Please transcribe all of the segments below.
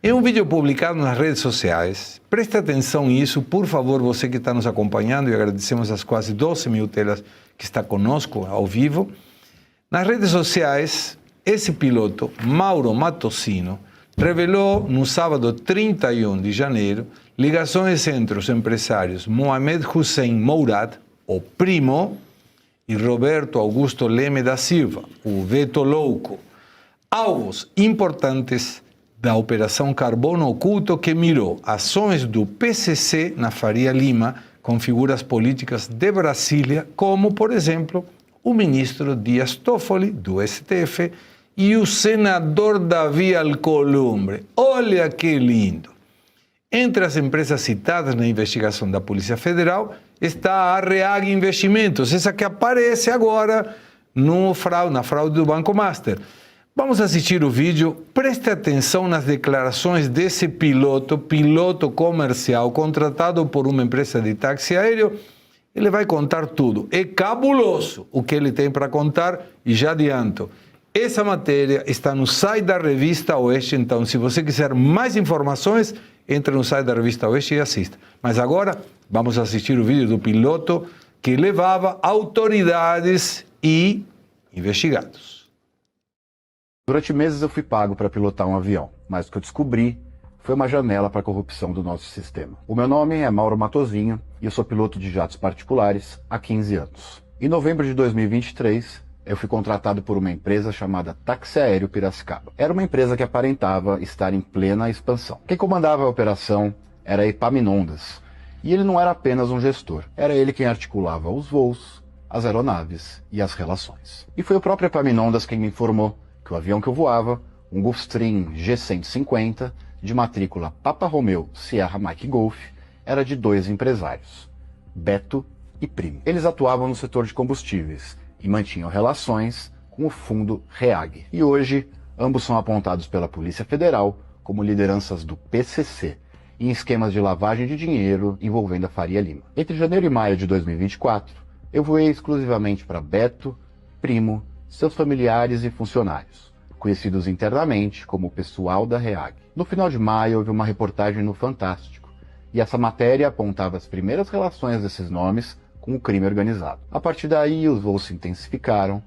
É um vídeo publicado nas redes sociais. Preste atenção nisso, por favor, você que está nos acompanhando, e agradecemos as quase 12 mil telas que está conosco ao vivo. Nas redes sociais, esse piloto, Mauro Matosino, revelou no sábado 31 de janeiro ligações entre os empresários Mohamed Hussein Mourad, o primo, e Roberto Augusto Leme da Silva, o Veto Louco, alvos importantes da Operação Carbono Oculto que mirou ações do PCC na Faria Lima com figuras políticas de Brasília, como, por exemplo, o ministro Dias Toffoli, do STF, e o senador Davi Alcolumbre. Olha que lindo! Entre as empresas citadas na investigação da Polícia Federal está a Reag Investimentos, essa que aparece agora na fraude do Banco Master. Vamos assistir o vídeo, preste atenção nas declarações desse piloto comercial contratado por uma empresa de táxi aéreo. Ele vai contar tudo. É cabuloso o que ele tem para contar e já adianto. Essa matéria está no site da Revista Oeste, então se você quiser mais informações, entre no site da Revista Oeste e assista. Mas agora vamos assistir o vídeo do piloto que levava autoridades e investigados. Durante meses eu fui pago para pilotar um avião, mas o que eu descobri foi uma janela para a corrupção do nosso sistema. O meu nome é Mauro Matosinho e eu sou piloto de jatos particulares há 15 anos. Em novembro de 2023, eu fui contratado por uma empresa chamada Táxi Aéreo Piracicaba. Era uma empresa que aparentava estar em plena expansão. Quem comandava a operação era Epaminondas, e ele não era apenas um gestor, era ele quem articulava os voos, as aeronaves e as relações. E foi o próprio Epaminondas quem me informou que o avião que eu voava, um Gulfstream G150, de matrícula Papa Romeo Sierra Mike Golf, era de dois empresários, Beto e Primo. Eles atuavam no setor de combustíveis e mantinham relações com o fundo Reag. E hoje, ambos são apontados pela Polícia Federal como lideranças do PCC, em esquemas de lavagem de dinheiro envolvendo a Faria Lima. Entre janeiro e maio de 2024, eu voei exclusivamente para Beto, Primo, seus familiares e funcionários, conhecidos internamente como o pessoal da Reag. No final de maio, houve uma reportagem no Fantástico, e essa matéria apontava as primeiras relações desses nomes com o crime organizado. A partir daí, os voos se intensificaram,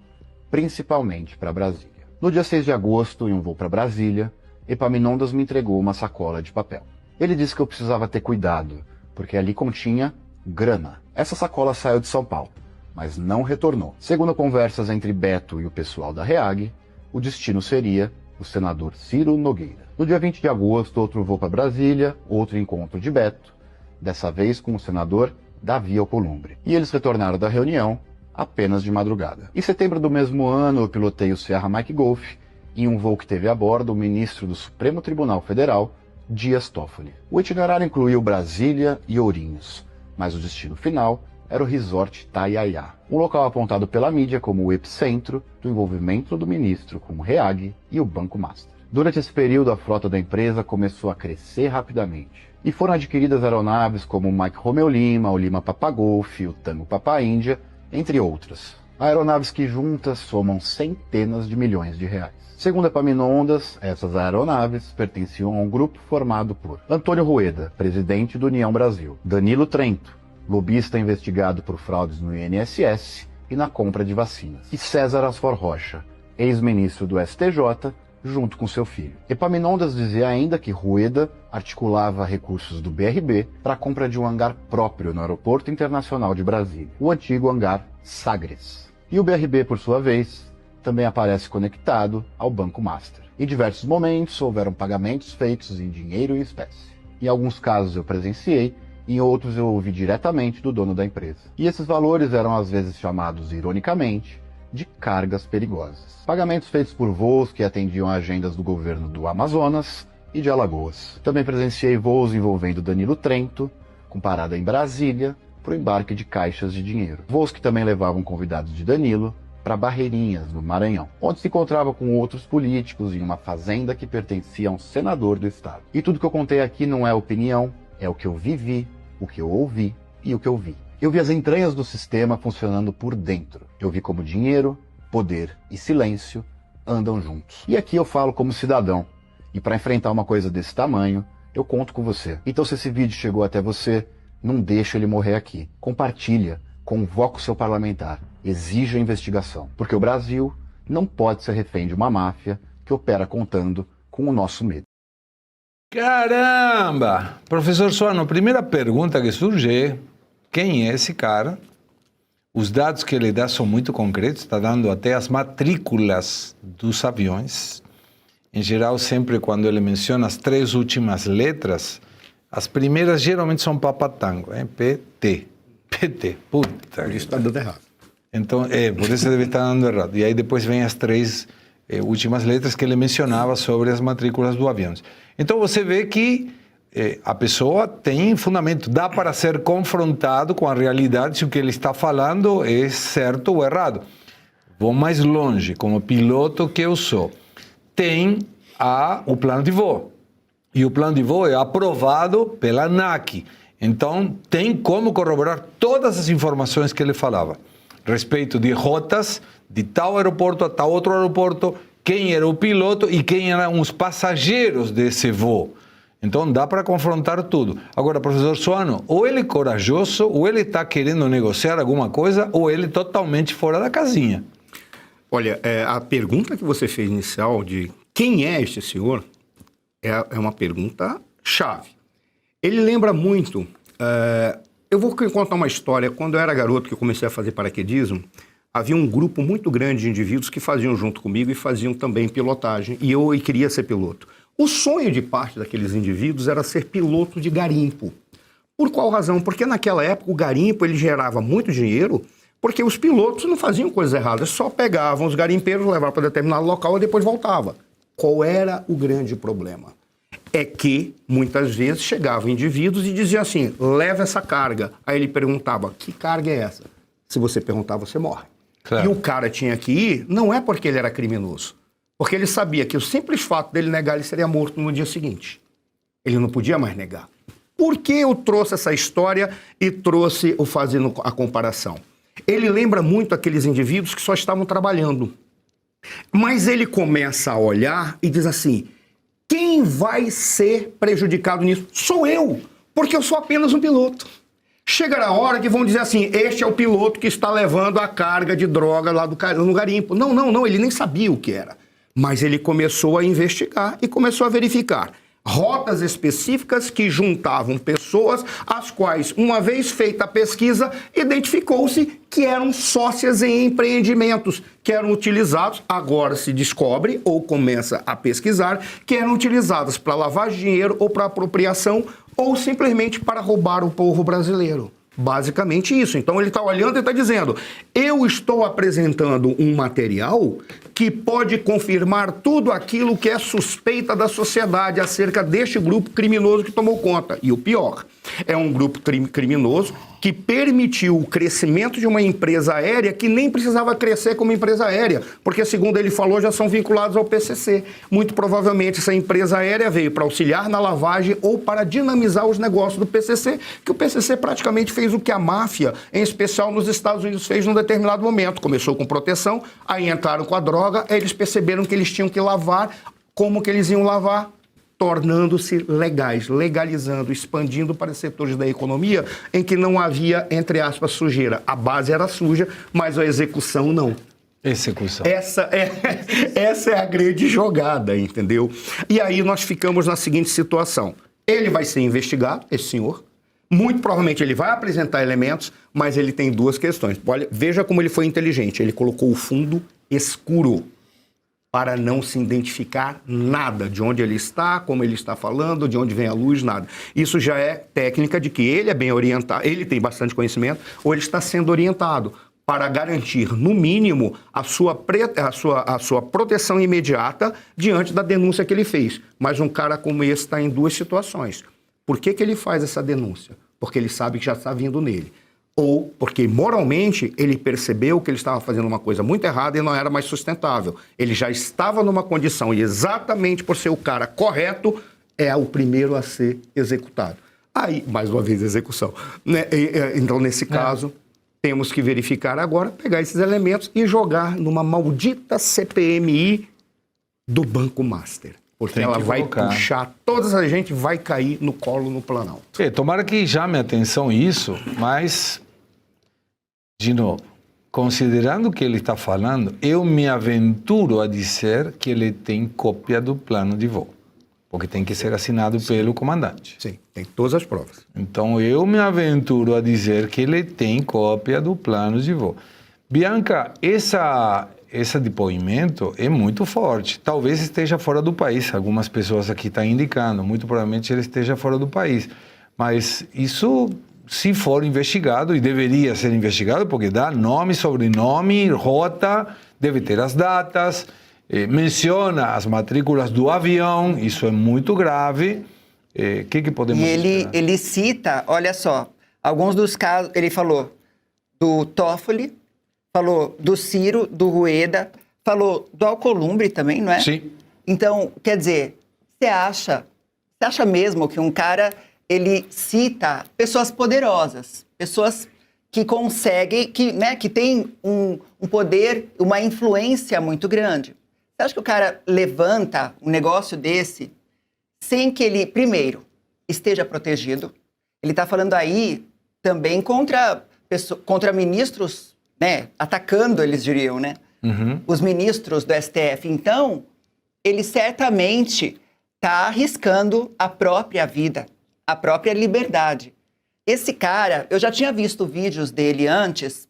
principalmente para Brasília. No dia 6 de agosto, em um voo para Brasília, Epaminondas me entregou uma sacola de papel. Ele disse que eu precisava ter cuidado, porque ali continha grana. Essa sacola saiu de São Paulo, mas não retornou. Segundo conversas entre Beto e o pessoal da Reag, o destino seria o senador Ciro Nogueira. No dia 20 de agosto, outro voo para Brasília, outro encontro de Beto, dessa vez com o senador Davi Alcolumbre. E eles retornaram da reunião apenas de madrugada. Em setembro do mesmo ano, eu pilotei o Sierra Mike Golf em um voo que teve a bordo o ministro do Supremo Tribunal Federal, Dias Toffoli. O itinerário incluiu Brasília e Ourinhos, mas o destino final era o Resort Itaiaia, um local apontado pela mídia como o epicentro do envolvimento do ministro com o Reag e o Banco Master. Durante esse período, a frota da empresa começou a crescer rapidamente, e foram adquiridas aeronaves como o Mike Romeo Lima, o Lima Papa Golf, o Tango Papa Índia, entre outras. Aeronaves que juntas somam centenas de milhões de reais. Segundo Epaminondas, essas aeronaves pertenciam a um grupo formado por Antônio Rueda, presidente do União Brasil, Danilo Trento, lobista investigado por fraudes no INSS e na compra de vacinas, e César Asfor Rocha, ex-ministro do STJ, junto com seu filho. Epaminondas dizia ainda que Rueda articulava recursos do BRB para a compra de um hangar próprio no Aeroporto Internacional de Brasília, o antigo hangar Sagres. E o BRB, por sua vez, também aparece conectado ao Banco Master. Em diversos momentos, houveram pagamentos feitos em dinheiro e espécie. Em alguns casos eu presenciei, em outros eu ouvi diretamente do dono da empresa. E esses valores eram às vezes chamados, ironicamente, de cargas perigosas. Pagamentos feitos por voos que atendiam agendas do governo do Amazonas e de Alagoas. Também presenciei voos envolvendo Danilo Trento, com parada em Brasília, para o embarque de caixas de dinheiro. Voos que também levavam convidados de Danilo para Barreirinhas, no Maranhão, onde se encontrava com outros políticos em uma fazenda que pertencia a um senador do estado. E tudo que eu contei aqui não é opinião, é o que eu vivi, o que eu ouvi e o que eu vi. Eu vi as entranhas do sistema funcionando por dentro. Eu vi como dinheiro, poder e silêncio andam juntos. E aqui eu falo como cidadão. E para enfrentar uma coisa desse tamanho, eu conto com você. Então se esse vídeo chegou até você, não deixa ele morrer aqui. Compartilha, convoca o seu parlamentar, exija a investigação. Porque o Brasil não pode ser refém de uma máfia que opera contando com o nosso medo. Caramba! Professor Suano, primeira pergunta que surge é: quem é esse cara? Os dados que ele dá são muito concretos, está dando até as matrículas dos aviões. Em geral, sempre quando ele menciona as 3 últimas letras, as primeiras geralmente são papatango, PT. PT, puta. Por isso está dando errado. Então, por isso deve estar dando errado. E aí depois vem as 3 últimas letras que ele mencionava sobre as matrículas do avião. Então você vê que a pessoa tem fundamento, dá para ser confrontado com a realidade se o que ele está falando é certo ou errado. Vou mais longe, como piloto que eu sou. Tem o plano de voo. E o plano de voo é aprovado pela ANAC. Então, tem como corroborar todas as informações que ele falava. Respeito de rotas, de tal aeroporto a tal outro aeroporto, quem era o piloto e quem eram os passageiros desse voo. Então, dá para confrontar tudo. Agora, professor Suano, ou ele é corajoso, ou ele está querendo negociar alguma coisa, ou ele totalmente fora da casinha. Olha, a pergunta que você fez inicial de quem é este senhor é uma pergunta chave. Ele lembra muito... eu vou contar uma história. Quando eu era garoto, que eu comecei a fazer paraquedismo, havia um grupo muito grande de indivíduos que faziam junto comigo e faziam também pilotagem. E eu queria ser piloto. O sonho de parte daqueles indivíduos era ser piloto de garimpo. Por qual razão? Porque naquela época o garimpo ele gerava muito dinheiro, porque os pilotos não faziam coisas erradas, só pegavam os garimpeiros, levavam para determinado local e depois voltava. Qual era o grande problema? É que, muitas vezes, chegavam indivíduos e diziam assim, leva essa carga. Aí ele perguntava, que carga é essa? Se você perguntar, você morre. Claro. E o cara tinha que ir, não é porque ele era criminoso, porque ele sabia que o simples fato dele negar, ele seria morto no dia seguinte. Ele não podia mais negar. Por que eu trouxe essa história e trouxe o fazendo a comparação? Ele lembra muito aqueles indivíduos que só estavam trabalhando. Mas ele começa a olhar e diz assim, quem vai ser prejudicado nisso? Sou eu, porque eu sou apenas um piloto. Chega a hora que vão dizer assim, este é o piloto que está levando a carga de droga lá no garimpo. Não, ele nem sabia o que era. Mas ele começou a investigar e começou a verificar rotas específicas que juntavam pessoas, as quais, uma vez feita a pesquisa, identificou-se que eram sócias em empreendimentos que eram utilizados, agora se descobre ou começa a pesquisar, que eram utilizadas para lavar dinheiro ou para apropriação ou simplesmente para roubar o povo brasileiro. Basicamente isso. Então ele está olhando e está dizendo, eu estou apresentando um material que pode confirmar tudo aquilo que é suspeita da sociedade acerca deste grupo criminoso que tomou conta. E o pior, é um grupo criminoso que permitiu o crescimento de uma empresa aérea que nem precisava crescer como empresa aérea, porque, segundo ele falou, já são vinculados ao PCC. Muito provavelmente essa empresa aérea veio para auxiliar na lavagem ou para dinamizar os negócios do PCC, que o PCC praticamente fez o que a máfia, em especial nos Estados Unidos, fez num determinado momento. Começou com proteção, aí entraram com a droga, aí eles perceberam que eles tinham que lavar. Como que eles iam lavar? Tornando-se legais, legalizando, expandindo para setores da economia em que não havia, entre aspas, sujeira. A base era suja, mas a execução não. Execução. Essa é a grande jogada, entendeu? E aí nós ficamos na seguinte situação. Ele vai ser investigado, esse senhor. Muito provavelmente ele vai apresentar elementos, mas ele tem 2 questões. Olha, veja como ele foi inteligente. Ele colocou o fundo escuro, para não se identificar nada de onde ele está, como ele está falando, de onde vem a luz, nada. Isso já é técnica de que ele é bem orientado, ele tem bastante conhecimento, ou ele está sendo orientado para garantir, no mínimo, a sua proteção imediata diante da denúncia que ele fez. Mas um cara como esse está em 2 situações. Por que ele faz essa denúncia? Porque ele sabe que já está vindo nele. Ou porque moralmente ele percebeu que ele estava fazendo uma coisa muito errada e não era mais sustentável. Ele já estava numa condição e exatamente por ser o cara correto, é o primeiro a ser executado. Aí, mais uma vez, execução. Né? Então, nesse caso, temos que verificar agora, pegar esses elementos e jogar numa maldita CPMI do Banco Master. Porque Tem ela que vai colocar. puxar, toda essa gente vai cair no colo no Planalto. Tomara que chame a atenção isso, mas, de novo, considerando o que ele está falando, eu me aventuro a dizer que ele tem cópia do plano de voo, porque tem que ser assinado pelo comandante. Sim, tem todas as provas. Então, eu me aventuro a dizer que ele tem cópia do plano de voo. Bianca, esse depoimento é muito forte. Talvez esteja fora do país. Algumas pessoas aqui estão indicando. Muito provavelmente ele esteja fora do país. Mas isso, se for investigado, e deveria ser investigado, porque dá nome, sobrenome, rota, deve ter as datas, menciona as matrículas do avião. Isso é muito grave. O que podemos E ele cita, olha só, alguns dos casos, ele falou do Toffoli, falou do Ciro, do Rueda, falou do Alcolumbre também, não é? Sim. Então, quer dizer, você acha mesmo que um cara, ele cita pessoas poderosas, pessoas que conseguem, que tem um poder, uma influência muito grande. Você acha que o cara levanta um negócio desse sem que ele, primeiro, esteja protegido? Ele está falando aí também contra ministros, né? Atacando, eles diriam, né? Uhum. Os ministros do STF. Então, ele certamente está arriscando a própria vida, a própria liberdade. Esse cara, eu já tinha visto vídeos dele antes,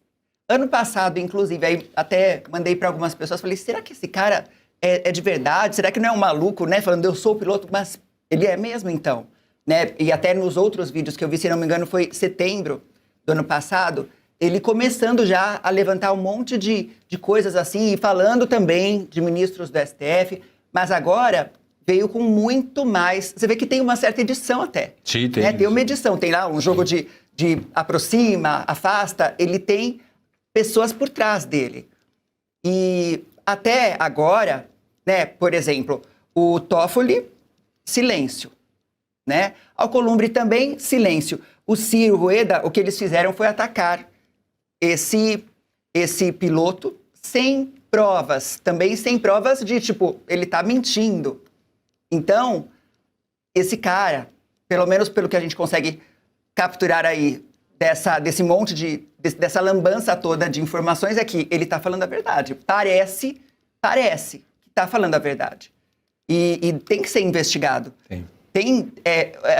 ano passado, inclusive, aí até mandei para algumas pessoas, falei, será que esse cara é de verdade? Será que não é um maluco, né? Falando, eu sou o piloto, mas ele é mesmo, então. Né? E até nos outros vídeos que eu vi, se não me engano, foi setembro do ano passado, ele começando já a levantar um monte de coisas assim, e falando também de ministros do STF, mas agora veio com muito mais... Você vê que tem uma certa edição até. Sim, tem. Né? Tem uma edição, tem lá um jogo de aproxima, afasta, ele tem pessoas por trás dele. E até agora, né, por exemplo, o Toffoli, silêncio. Né? Alcolumbre também, silêncio. O Ciro, o Rueda, o que eles fizeram foi atacar esse piloto sem provas, também sem provas de, tipo, ele tá mentindo. Então, esse cara, pelo menos pelo que a gente consegue capturar aí, desse monte dessa lambança toda de informações, é que ele tá falando a verdade. Parece que tá falando a verdade. E tem que ser investigado.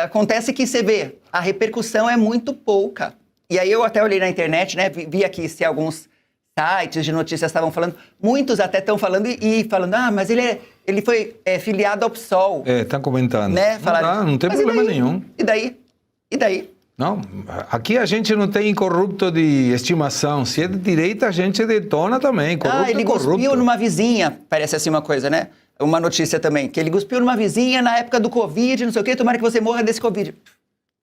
Acontece que você vê, a repercussão é muito pouca. E aí eu até olhei na internet, né, vi aqui se alguns sites de notícias estavam falando, muitos até estão falando e falando, mas ele foi filiado ao PSOL. Estão comentando. Né? Não tem problema nenhum. E daí? Não, aqui a gente não tem corrupto de estimação. Se é de direita, a gente detona também. Corrupto ele cuspiu numa vizinha, parece assim uma coisa, né? Uma notícia também, que ele cuspiu numa vizinha na época do Covid, não sei o quê, tomara que você morra desse Covid.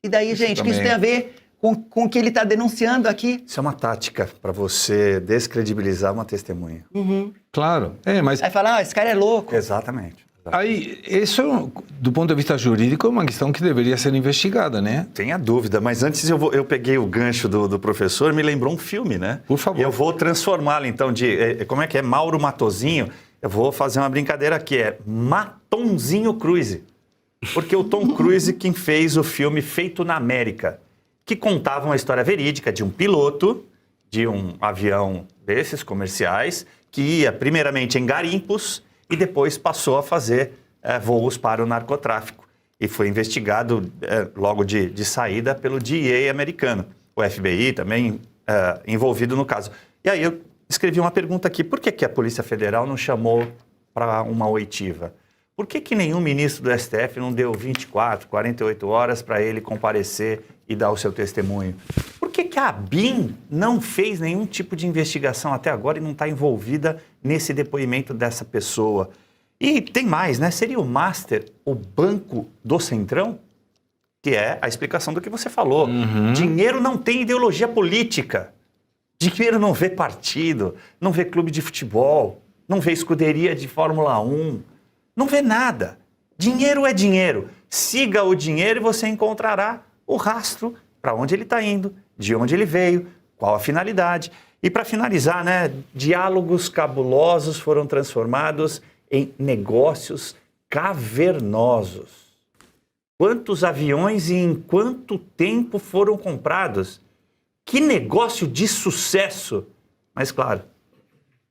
E daí, isso gente, o que isso tem a ver com o que ele está denunciando aqui? Isso é uma tática para você descredibilizar uma testemunha. Uhum. Claro, mas... Aí fala, esse cara é louco. Exatamente. Aí, isso, do ponto de vista jurídico, é uma questão que deveria ser investigada, né? Tenha dúvida, mas antes eu peguei o gancho do professor, me lembrou um filme, né? Por favor. Eu vou transformá-lo, então, como é que é? Mauro Matosinho. Eu vou fazer uma brincadeira aqui, é Matonzinho Cruise. Porque o Tom Cruise quem fez o filme Feito na América, que contava uma história verídica de um piloto de um avião desses comerciais, que ia primeiramente em garimpos e depois passou a fazer voos para o narcotráfico. E foi investigado logo de saída pelo DEA americano. O FBI também envolvido no caso. E aí eu escrevi uma pergunta aqui, por que a Polícia Federal não chamou para uma oitiva? Por que nenhum ministro do STF não deu 24, 48 horas para ele comparecer e dar o seu testemunho? Por que a ABIN não fez nenhum tipo de investigação até agora e não está envolvida nesse depoimento dessa pessoa? E tem mais, né? Seria o Master o banco do Centrão? Que é a explicação do que você falou. Uhum. Dinheiro não tem ideologia política. Dinheiro não vê partido, não vê clube de futebol, não vê escuderia de Fórmula 1, não vê nada. Dinheiro é dinheiro. Siga o dinheiro e você encontrará o rastro para onde ele está indo, de onde ele veio, qual a finalidade. E para finalizar, né, diálogos cabulosos foram transformados em negócios cavernosos. Quantos aviões e em quanto tempo foram comprados? Que negócio de sucesso! Mas, claro,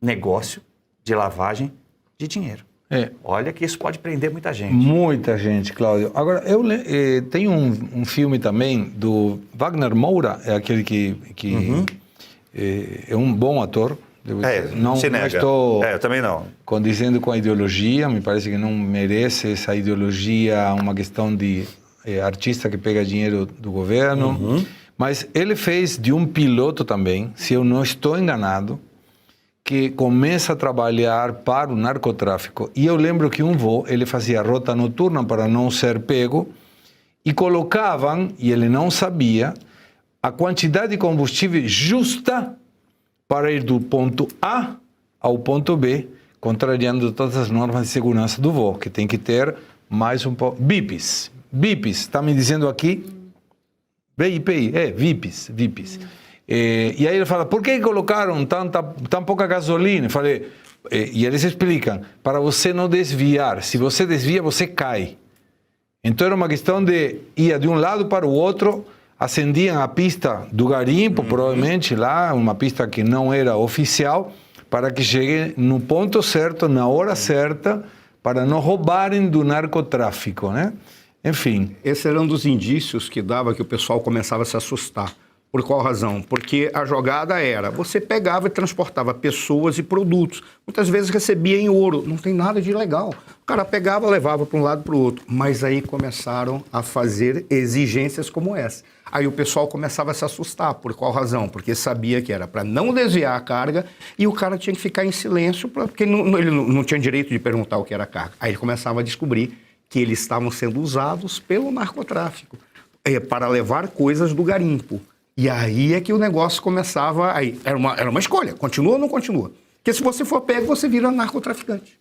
negócio de lavagem de dinheiro. Olha que isso pode prender muita gente. Muita gente, Cláudio. Agora, tem um filme também do Wagner Moura, é aquele que é um bom ator. Não se nega. Não estou eu também não. condizendo com a ideologia, me parece que não merece essa ideologia, uma questão de artista que pega dinheiro do governo. Mas ele fez de um piloto também, se eu não estou enganado, que começa a trabalhar para o narcotráfico. E eu lembro que um voo, ele fazia rota noturna para não ser pego, e colocavam, e ele não sabia, a quantidade de combustível justa para ir do ponto A ao ponto B, contrariando todas as normas de segurança do voo, que tem que ter mais um pouco... BIPs, está me dizendo aqui... VIPI, VIPs. E aí ele fala, por que colocaram tão pouca gasolina? Eu falei, e eles explicam, para você não desviar. Se você desvia, você cai. Então era uma questão de ir de um lado para o outro, acendiam a pista do garimpo, provavelmente lá, uma pista que não era oficial, para que chegue no ponto certo, na hora certa, para não roubarem do narcotráfico, né? Enfim. Esse era um dos indícios que dava que o pessoal começava a se assustar. Por qual razão? Porque a jogada era, você pegava e transportava pessoas e produtos. Muitas vezes recebia em ouro, não tem nada de ilegal. O cara pegava, levava para um lado para o outro. Mas aí começaram a fazer exigências como essa. Aí o pessoal começava a se assustar. Por qual razão? Porque sabia que era para não desviar a carga e o cara tinha que ficar em silêncio, porque ele não tinha direito de perguntar o que era carga. Aí ele começava a descobrir que eles estavam sendo usados pelo narcotráfico para levar coisas do garimpo. E aí é que o negócio começava... Aí era uma escolha, continua ou não continua? Porque se você for pego, você vira narcotraficante.